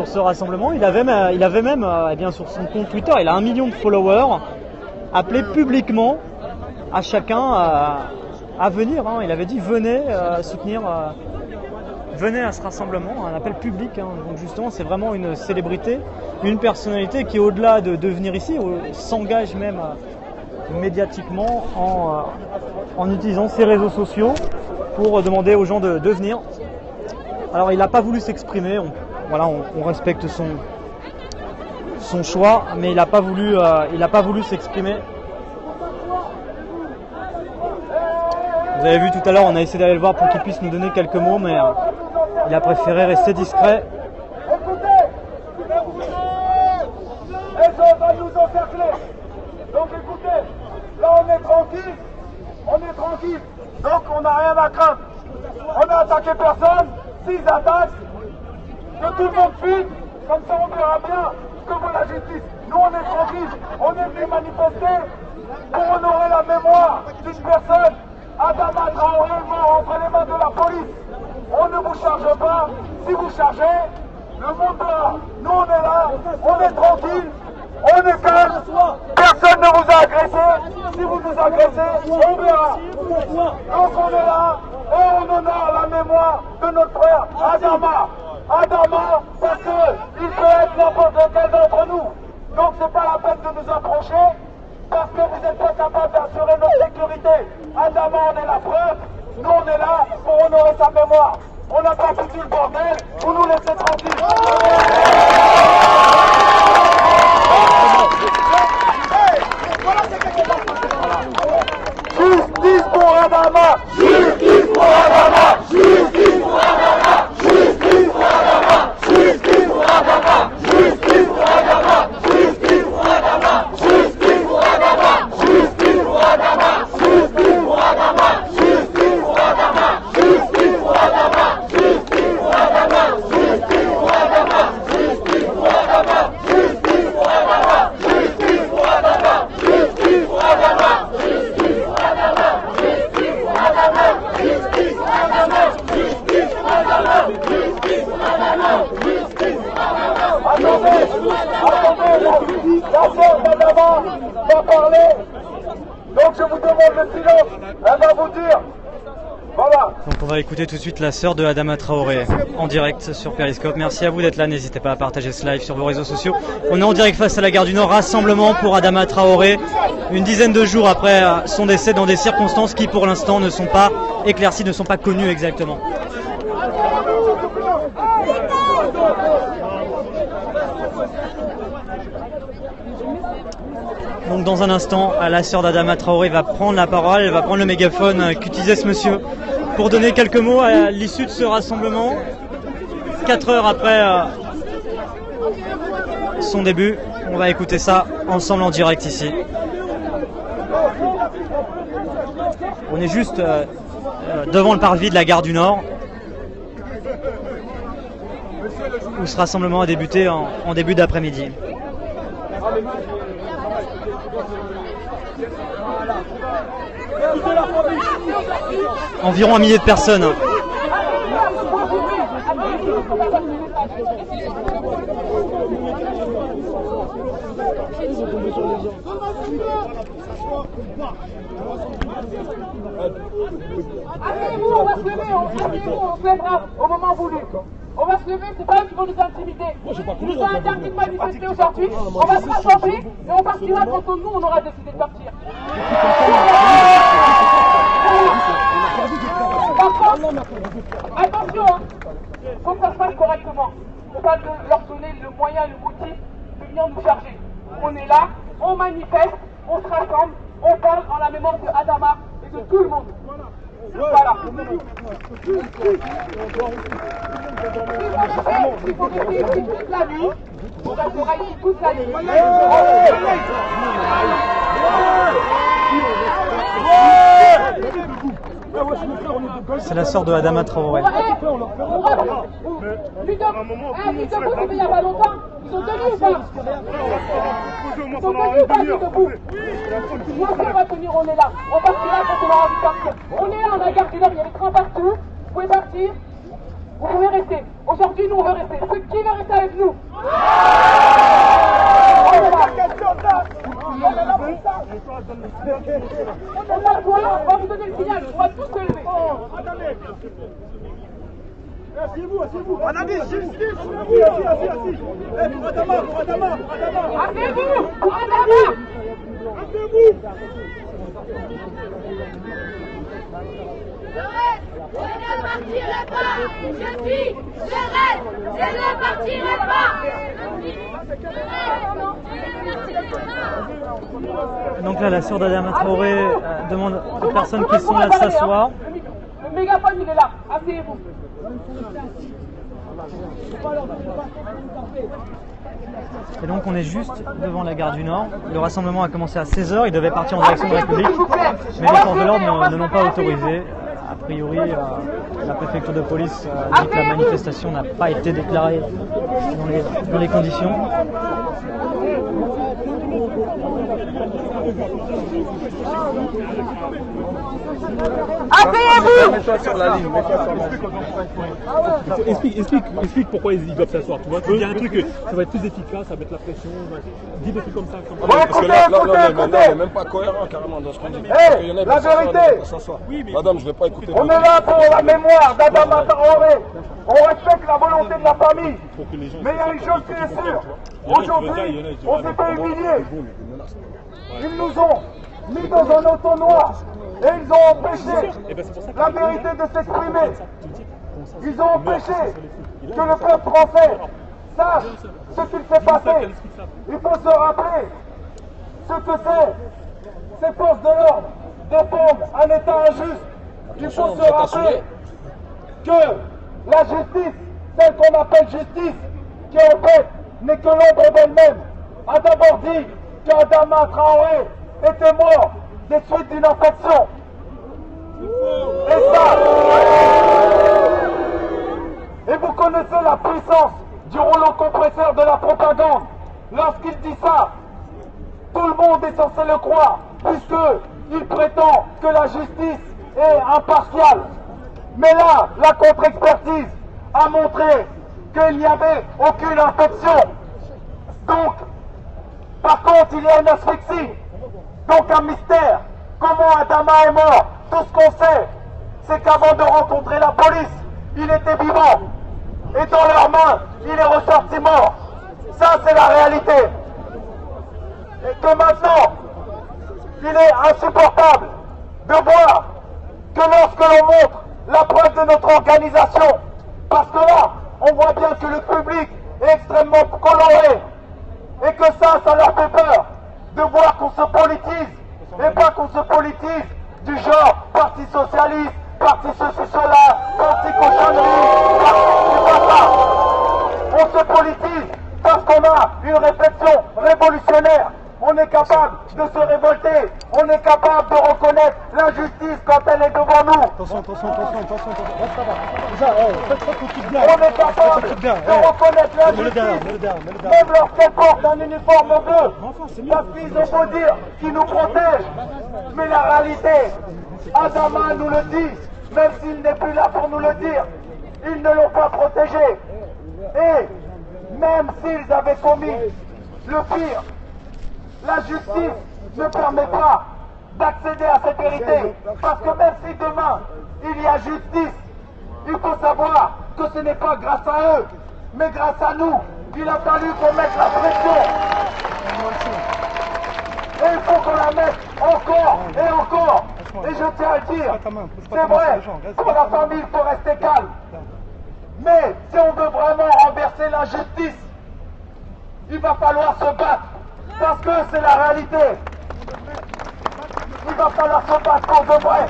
ce rassemblement. Il avait même eh bien, sur son compte Twitter, il a 1 million de followers, appelé publiquement à chacun à venir. Il avait dit venez soutenir, venez à ce rassemblement, un appel public. Donc justement, c'est vraiment une célébrité, une personnalité qui, au-delà de venir ici, s'engage même médiatiquement en utilisant ses réseaux sociaux pour demander aux gens de venir. Alors il n'a pas voulu s'exprimer, on respecte son choix, mais il n'a pas voulu s'exprimer. Vous avez vu tout à l'heure, on a essayé d'aller le voir pour qu'il puisse nous donner quelques mots, mais il a préféré rester discret. On va nous encercler. Donc écoutez, là on est tranquille, donc on n'a rien à craindre. On n'a attaqué personne, s'ils attaquent, que tout le monde fuit, comme ça on verra bien ce que vaut la justice. Nous on est tranquille, on est venus manifester pour honorer la mémoire d'une personne, Adama Traoré, mort entre les mains de la police. On ne vous charge pas, si vous chargez, le monde verra. Nous on est là, on est tranquille. On est calme, personne ne vous a agressé, si vous nous agressez, on verra. Donc on est là et on honore la mémoire de notre frère Adama. Adama, parce qu'il peut être n'importe lequel d'entre nous. Donc c'est pas la peine de nous approcher, parce que vous n'êtes pas capable d'assurer notre sécurité. Adama, on est la preuve, nous on est là pour honorer sa mémoire. On n'a pas foutu le bordel, vous nous laissez tranquilles. Justice pour Adama! Justice pour Adama! Justice pour Adama! Justice pour Adama! Justice pour Adama! Justice pour Adama! Justice pour Adama! Justice pour Adama! Justice pour Adama! Justice pour Adama! Justice pour Adama! Justice pour Adama! Justice pour Adama! Justice pour Adama! Justice pour Adama! Justice pour Adama! Justice pour Adama! Justice pour Adama! La sœur d'Adama va parler, donc je vous demande le silence, elle va vous dire, voilà. Donc on va écouter tout de suite la sœur de Adama Traoré en direct sur Periscope. Merci à vous d'être là, n'hésitez pas à partager ce live sur vos réseaux sociaux. On est en direct face à la gare du Nord, rassemblement pour Adama Traoré, une dizaine de jours après son décès dans des circonstances qui pour l'instant ne sont pas éclaircies, ne sont pas connues exactement. Donc dans un instant, la sœur d'Adama Traoré va prendre la parole, elle va prendre le mégaphone qu'utilisait ce monsieur pour donner quelques mots à l'issue de ce rassemblement. 4 heures après son début, on va écouter ça ensemble en direct ici. On est juste devant le parvis de la gare du Nord, où ce rassemblement a débuté en début d'après-midi. Environ 1 millier de personnes. Asseyez-vous, on va se lever, on se lèvera au moment voulu. On va se lever, c'est pas eux qui vont nous intimider. Ils nous ont interdit de manifester aujourd'hui, on va se rassembler et on partira quand nous on aura décidé de partir. Attention, il faut que ça se passe correctement. Il ne faut pas leur donner le moyen et le motif de venir nous charger. On est là, on manifeste, on se rassemble, on parle en la mémoire de Adama et de tout le monde. Voilà. Il faut rester ici toute la nuit. On restera ici toute la nuit. C'est la sœur de Adama Traoré. Ils il y a pas longtemps. Ils sont tenus ou pas? Ils sont tenus ou pas debout? Moi, on va tenir, on est là. On partira quand on aura envie de partir. On est là, on a gare du Nord, il y a des trains partout. Vous pouvez partir. Vous pouvez rester. Aujourd'hui, nous, on veut rester. Qui veut rester avec nous? On est là. On est là pour ça. On est là pour là. On va vous donner le signal. On va tous se lever. Asseyez-vous, asseyez-vous. Je ne partirai pas. Je dis, je ne partirai pas. Donc là, la sœur d'Adama Traoré demande aux personnes qui sont là de s'asseoir. Le mégaphone, il est là. Asseyez-vous. Et donc on est juste devant la gare du Nord. Le rassemblement a commencé à 16h, il devait partir en direction de République, mais les forces de l'ordre ne l'ont pas autorisé. A priori, la préfecture de police dit que la manifestation n'a pas été déclarée dans les conditions. Explique pourquoi ils doivent s'asseoir. Tu vois, tu dis un truc, ça va être plus efficace, ça va mettre la pression. Dis des trucs comme ça. Parce que là, on n'est même pas cohérent carrément dans ce qu'on dit. Hey, la vérité. Madame, je ne vais pas écouter. On est là pour la mémoire d'Adama Traoré. On respecte la volonté de la famille. Mais il y a une chose qui est sûre. Aujourd'hui, on s'est fait humilier. Ils nous ont mis dans un entonnoir et ils ont empêché la vérité de s'exprimer. Ils ont empêché que le peuple français sache ce qu'il s'est passé. Il faut se rappeler ce que c'est. Ces forces de l'ordre défendent un État injuste. Il faut se rappeler que la justice, celle qu'on appelle justice, qui en fait n'est que l'ombre d'elle-même, a d'abord dit qu'Adama Traoré était mort des suites d'une infection. Et ça, et vous connaissez la puissance du rouleau compresseur de la propagande. Lorsqu'il dit ça, tout le monde est censé le croire, puisqu'il prétend que la justice est impartiale. Mais là, la contre-expertise a montré qu'il n'y avait aucune infection. Donc, par contre, il y a une asphyxie. Donc un mystère. Comment Adama est mort? Tout ce qu'on sait, c'est qu'avant de rencontrer la police, il était vivant. Et dans leurs mains, il est ressorti mort. Ça, c'est la réalité. Et que maintenant, il est insupportable de voir que lorsque l'on montre la preuve de notre organisation, parce que là, on voit bien que le public est extrêmement coloré, et que ça leur fait peur de voir qu'on se politise, et pas qu'on se politise du genre Parti Socialiste, Parti ceci, cela, Parti Cochonnerie, c'est pas ça. On se politise parce qu'on a une réflexion révolutionnaire. On est capable de se révolter, on est capable de reconnaître l'injustice quand elle est devant nous. Attention. On est capable de reconnaître l'injustice, même lorsqu'elle porte un uniforme bleu, parce qu'ils ont beau dire qu'ils nous protègent. Mais la réalité, Adama nous le dit, même s'il n'est plus là pour nous le dire, ils ne l'ont pas protégé. Et même s'ils avaient commis le pire, la justice ne permet pas d'accéder à cette vérité. Parce que même si demain il y a justice, il faut savoir que ce n'est pas grâce à eux, mais grâce à nous. Il a fallu qu'on mette la pression. Et il faut qu'on la mette encore et encore. Et je tiens à le dire, c'est vrai, pour la famille, il faut rester calme. Mais si on veut vraiment renverser l'injustice, il va falloir se battre. Parce que c'est la réalité. Il va falloir se battre pour de vrai.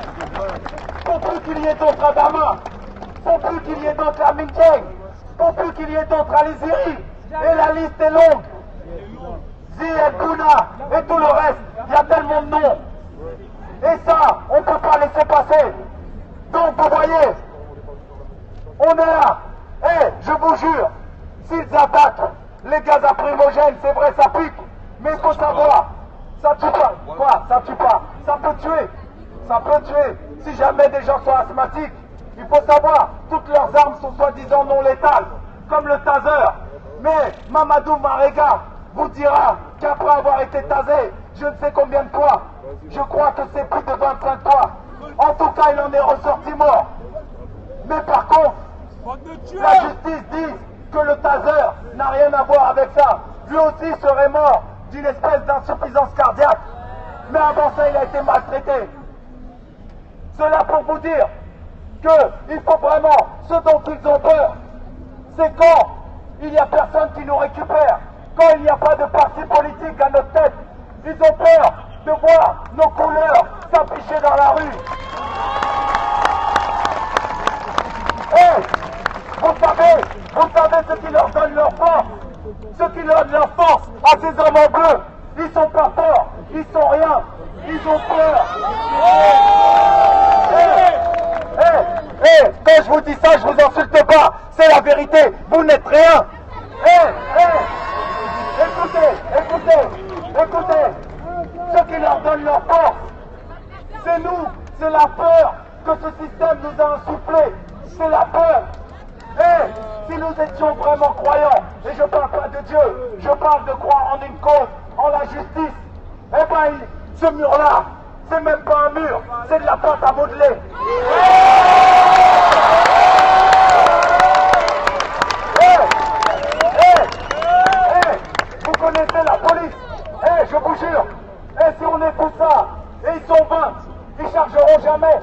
Pour plus qu'il y ait d'autres Adama, pour plus qu'il y ait d'autres Lamine Dieng, pour plus qu'il y ait d'autres Aliziri. Et la liste est longue. Zi El Bouna et tout le reste. Il y a tellement monde non. Et ça, on ne peut pas laisser passer. Donc vous voyez, on est là. Et je vous jure, s'ils attaquent les gaz lacrymogènes, c'est vrai, ça pique. Mais il faut savoir, ça tue pas. Quoi? Ça tue pas. Ça peut tuer. Ça peut tuer. Si jamais des gens sont asthmatiques, il faut savoir, toutes leurs armes sont soi-disant non létales, comme le taser. Mais Mamadou Marega vous dira qu'après avoir été tasé, je ne sais combien de fois, je crois que c'est plus de 25 fois. En tout cas, il en est ressorti mort. Mais par contre, la justice dit que le taser n'a rien à voir avec ça. Lui aussi serait mort d'une espèce d'insuffisance cardiaque. Mais avant ça, il a été maltraité. Cela pour vous dire qu'il faut vraiment, ce dont ils ont peur, c'est quand il n'y a personne qui nous récupère, quand il n'y a pas de parti politique à notre tête. Ils ont peur de voir nos couleurs s'afficher dans la rue. Et vous savez ce qui leur donne leur force, ce qui leur donne leur force à ces hommes en bleu. Ils sont pas forts, ils sont rien, ils ont peur. Quand je vous dis ça, je vous insulte pas, c'est la vérité, vous n'êtes rien. Écoutez, ce qui leur donne leur force, c'est nous, c'est la peur que ce système nous a insufflé, c'est la peur. Si nous étions vraiment croyants, et je parle pas de Dieu, je parle de croire en une cause, en la justice, ce mur-là, c'est même pas un mur, c'est de la pâte à modeler. Vous connaissez la police, je vous jure, si on écoute ça, et ils sont 20, ils chargeront jamais.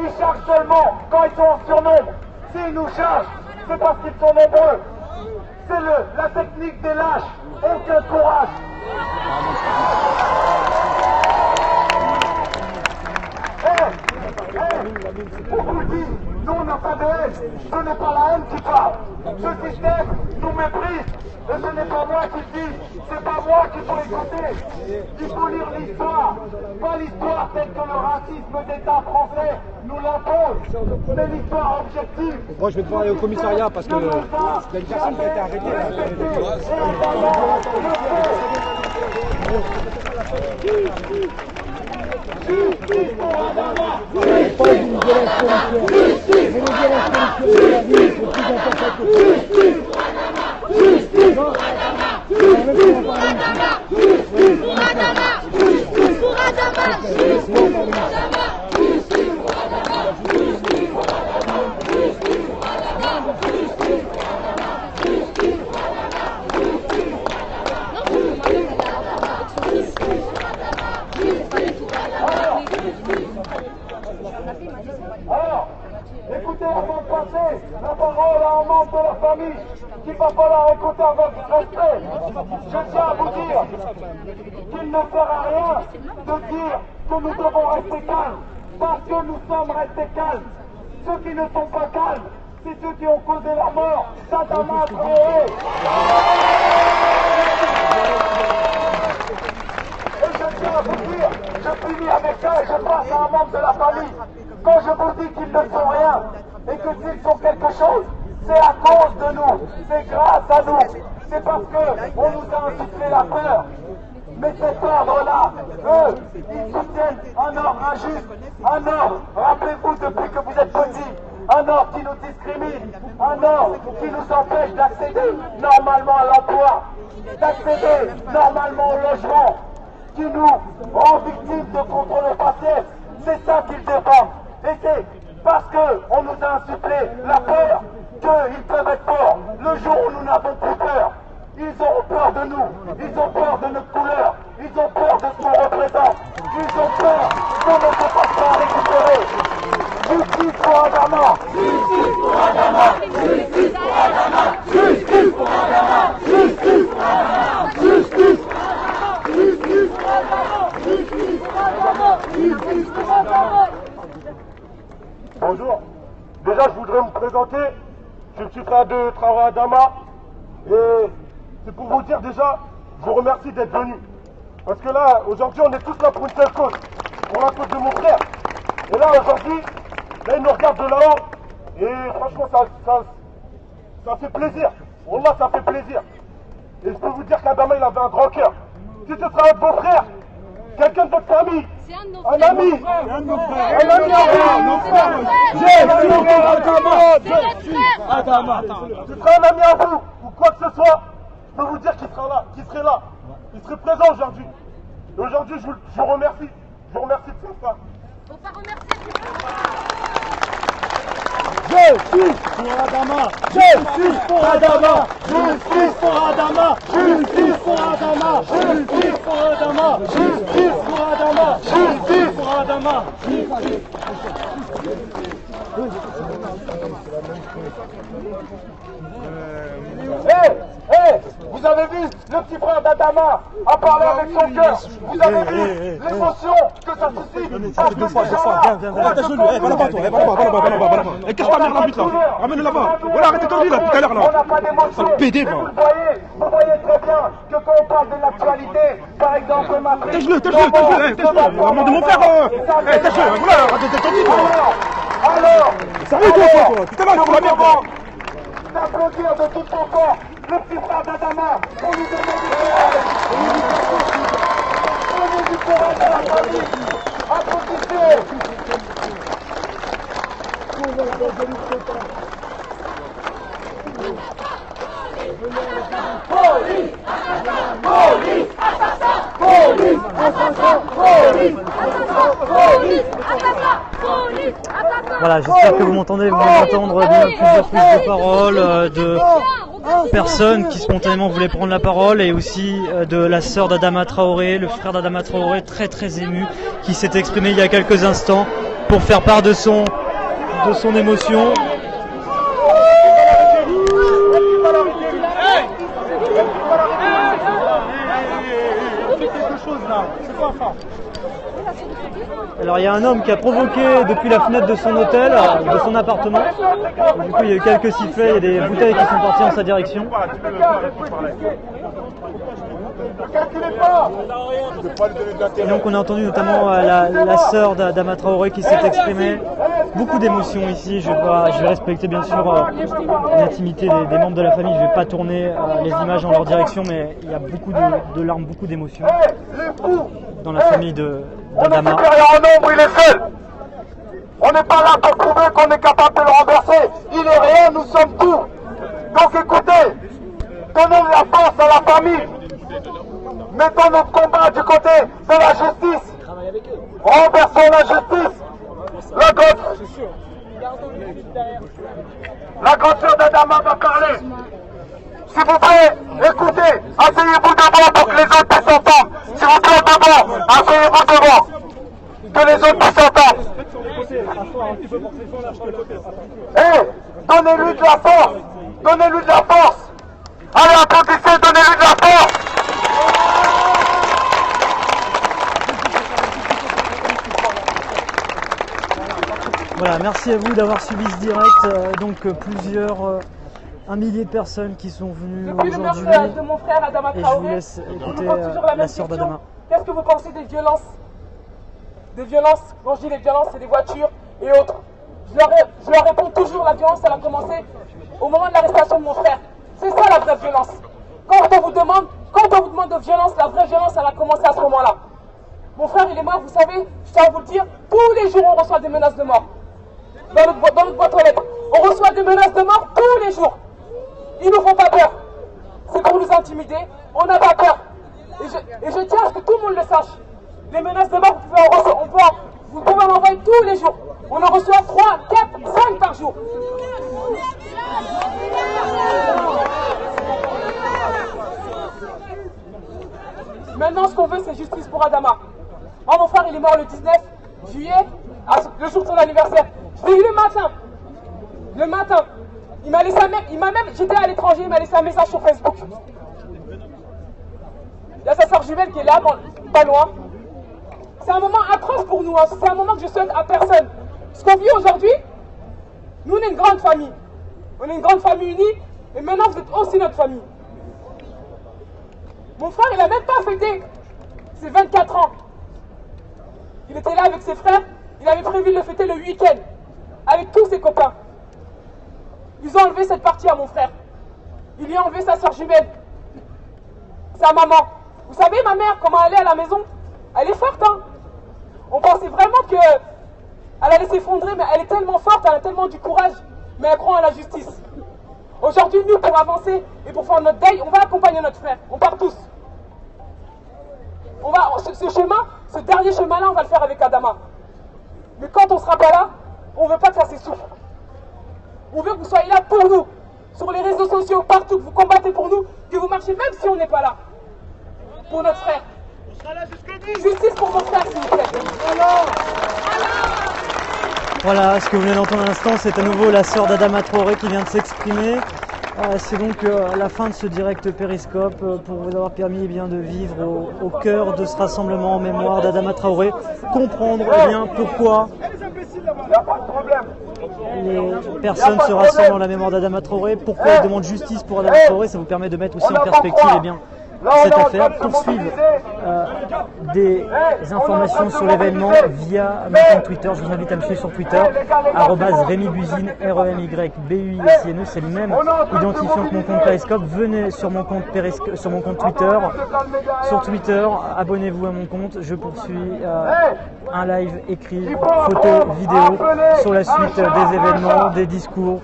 Ils chargent seulement quand ils sont en surnombre. S'ils nous chargent, c'est parce qu'ils sont nombreux. C'est la technique des lâches. Aucun courage. On vous le dit, nous on n'a pas de haine. Ce n'est pas la haine qui parle. Ce système nous méprise. Et ce n'est pas moi qui le dis, c'est pas moi qu'il faut écouter. Il faut lire l'histoire. Pas l'histoire telle que le racisme d'État français nous l'impose, mais l'histoire objective. Moi je vais devoir aller au commissariat parce que il y a une personne qui a été arrêtée là. Justice pour Adama! Pas une violence policière! Mais les violences policières de la vie sont plus importantes que ça! Justice pour Adama! Justice pour Adama! Justice pour Adama! Justice pour Adama! Justice pour Adama! Justice pour Adama! Justice pour Adama! Justice pour Adama! Justice pour Adama! Justice pour Adama! Justice pour Alors, écoutez, avant de passer la parole à un membre de la famille qu'il va falloir écouter avec respect, je tiens à vous dire qu'il ne sert à rien de dire que nous devons rester calmes, parce que nous sommes restés calmes. Ceux qui ne sont pas calmes, c'est ceux qui ont causé la mort d'Adama Traoré. Et je tiens à vous dire, je finis avec ça et je passe à un membre de la famille. Quand je vous dis qu'ils ne sont rien et que s'ils sont quelque chose, c'est à cause de nous, c'est grâce à nous, c'est parce qu'on nous a insufflé la peur. Mais cet ordre-là, eux, ils soutiennent un ordre injuste, un ordre, rappelez-vous depuis que vous êtes petits, un ordre qui nous discrimine, un ordre qui nous empêche d'accéder normalement à l'emploi, d'accéder normalement au logement, qui nous rend victimes de contrôle faciès. C'est ça qu'ils défendent. Et c'est parce qu'on nous a insufflé la peur qu'ils peuvent être forts. Le jour où nous n'avons plus peur, ils auront peur de nous, ils ont peur de notre couleur, ils ont peur de ce qu'on représente, ils ont peur qu'on ne se fasse pas récupérer. Justice pour Adama! Justice pour Adama! Justice pour Adama! Justice pour Adama! Justice pour Adama! Justice pour Adama! Justice pour Adama! Justice pour Adama! Justice pour Adama! Bonjour. Déjà, je voudrais me présenter. Je suis le petit frère de Traoré Adama. Et c'est pour vous dire déjà, je vous remercie d'être venus. Parce que là, aujourd'hui, on est tous là pour une seule cause. Pour la cause de mon frère. Et là, aujourd'hui, là, il nous regarde de là-haut. Et franchement, ça fait plaisir. Wallah, ça fait plaisir. Et je peux vous dire qu'Adama, il avait un grand cœur. Si ce sera un de vos frères, quelqu'un de votre famille, un ami, un ami Adama, ce sera un ami à vous, ou quoi que ce soit, je peux vous dire qu'il sera là, qu'il serait là, il serait présent aujourd'hui. Et aujourd'hui, je vous remercie. Je vous remercie de faire ça. Faut pas remercier. Justice pour Adama! Justice pour Adama! Justice pour Adama! Justice pour Adama! Justice pour Adama! Justice pour Adama! Justice pour Adama! Vous avez vu le petit frère d'Adama a parlé avec son cœur. Vous avez vu l'émotion que ça suscite. Parce que ces gens-là, Va là-bas, toi, va là-bas. Et cache pas l'arbitre là. Ramène-le là-bas. Voilà, arrêtez de lui là, tout à l'heure là. on n'a pas d'émotion. pédé, Mais vous voyez très bien que quand on parle de l'actualité, par exemple, ma fille. Tâche-le. Maman de mon frère. Tâche-le, voilà, arrêtez de ton Alors, sérieux toi. Putain, là, il faut la merde. d'applaudir de tout son corps le petit frère d'Adama pour lui donner du courage. Donnez du courage à la famille. Applaudissez. Police, assassin, police, assassin, police, assassin, police, assassin. Voilà, j'espère que vous m'entendez, vous allez entendre plusieurs prises de parole de personnes qui spontanément voulaient prendre la parole et aussi de la sœur d'Adama Traoré, le frère d'Adama Traoré, très ému, qui s'est exprimé il y a quelques instants pour faire part de son émotion. Alors il y a un homme qui a provoqué depuis la fenêtre de son hôtel, de son appartement. Du coup il y a eu quelques sifflets et des bouteilles qui sont parties en sa direction. Et donc on a entendu notamment la sœur d'Adama Traoré qui s'est exprimée. Beaucoup d'émotions ici, je vais respecter bien sûr l'intimité des membres de la famille, je ne vais pas tourner les images en leur direction, mais il y a beaucoup de larmes, beaucoup d'émotions dans la famille d'Adama. On est supérieur en nombre, il est seul. On n'est pas là pour prouver qu'on est capable de le renverser. Il est rien, nous sommes tout. Donc écoutez, donnons la force à la famille. Mettons notre combat du côté de la justice. Renversons la justice. La grande sœur d'Adama va parler. S'il vous plaît, écoutez, asseyez-vous devant pour que les autres puissent entendre. S'il vous plaît, devant, asseyez-vous devant. Que les autres puissent entendre. Donnez-lui de la force. Donnez-lui de la force. Allez, applaudissez, donnez-lui de la force. Voilà, merci à vous d'avoir suivi ce direct. Donc un millier de personnes qui sont venues Depuis aujourd'hui. le meurtre de mon frère Adama Et je Traoré, vous laisse écouter je vous pose toujours la la même sœur question. d'Adama. Qu'est-ce que vous pensez des violences? Des violences, quand je dis les violences, c'est des voitures et autres. Je leur réponds toujours, la violence, elle a commencé au moment de l'arrestation de mon frère. C'est ça la vraie violence. Quand on vous demande de violence, la vraie violence, elle a commencé à ce moment-là. Mon frère, il est mort, vous savez, je tiens à vous le dire, tous les jours on reçoit des menaces de mort. Dans notre boîte aux lettres. On reçoit des menaces de mort tous les jours. Ils nous font pas peur. C'est pour nous intimider. On n'a pas peur. Et je tiens à ce que tout le monde le sache. Les menaces de mort, vous pouvez en envoyer tous les jours. On en reçoit 3, 4, 5 par jour. Maintenant, ce qu'on veut, c'est justice pour Adama. Moi, mon frère, il est mort le 19 juillet, le jour de son anniversaire. Je l'ai eu le matin. Le matin. Il m'a laissé j'étais à l'étranger, il m'a laissé un message sur Facebook. Il y a sa soeur jumelle qui est là, pas loin. C'est un moment atroce pour nous, hein. C'est un moment que je souhaite à personne. Ce qu'on vit aujourd'hui, nous, on est une grande famille. On est une grande famille unie, et maintenant, vous êtes aussi notre famille. Mon frère, il n'a même pas fêté c'est 24 ans. Il était là avec ses frères, il avait prévu de le fêter le week-end, avec tous ses copains. Ils ont enlevé cette partie à mon frère. Il lui a enlevé sa soeur jumelle, sa maman. Vous savez, ma mère, comment elle est à la maison? Elle est forte, hein. On pensait vraiment qu'elle allait s'effondrer, mais elle est tellement forte, elle a tellement du courage, mais elle croit en la justice. Aujourd'hui, nous, pour avancer et pour faire notre deuil, on va accompagner notre frère. On part tous. On va, ce chemin, ce dernier chemin-là, on va le faire avec Adama. Mais quand on sera pas là, on veut pas que ça s'essouffle. On veut que vous soyez là pour nous. Sur les réseaux sociaux, partout, que vous combattez pour nous, que vous marchez même si on n'est pas là. Pour notre frère. Justice pour mon frère, s'il vous plaît. Voilà, ce que vous venez d'entendre à l'instant, c'est à nouveau la sœur d'Adama Traoré qui vient de s'exprimer. C'est donc la fin de ce direct Périscope pour vous avoir permis de vivre au cœur de ce rassemblement en mémoire d'Adama Traoré, comprendre bien pourquoi les personnes se rassemblent en la mémoire d'Adama Traoré, pourquoi ils demandent justice pour Adama Traoré. Ça vous permet de mettre aussi en perspective cette affaire, poursuivre des informations sur l'événement via mon compte Twitter. Je vous invite à me suivre sur Twitter, @RémiBuisine, REMYBUISINE, c'est le même identifiant que mon compte Periscope. Venez sur mon compte Twitter. Sur Twitter, abonnez-vous à mon compte. Je poursuis un live écrit, photo, vidéo sur la suite des événements, des discours,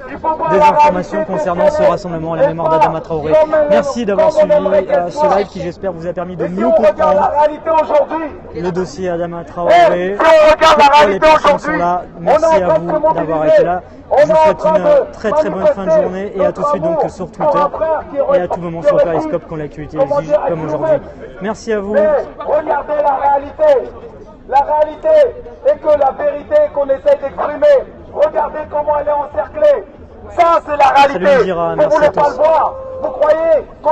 des informations concernant ce rassemblement à la mémoire d'Adama Traoré. Merci d'avoir suivi ce live qui, j'espère, vous a permis de mieux comprendre le dossier Adama Traoré, pourquoi les personnes sont là. Merci à vous d'avoir été là. Je vous souhaite une très très bonne fin de journée et à tout de suite donc sur Twitter et à tout moment sur Periscope quand l'actualité l'exige comme aujourd'hui. Merci à vous. Regardez la réalité. La réalité est que la vérité qu'on essaie d'exprimer, regardez comment elle est encerclée. Ça, c'est la réalité. Salut Indira, vous merci voulez à tous. pas le voir. Vous croyez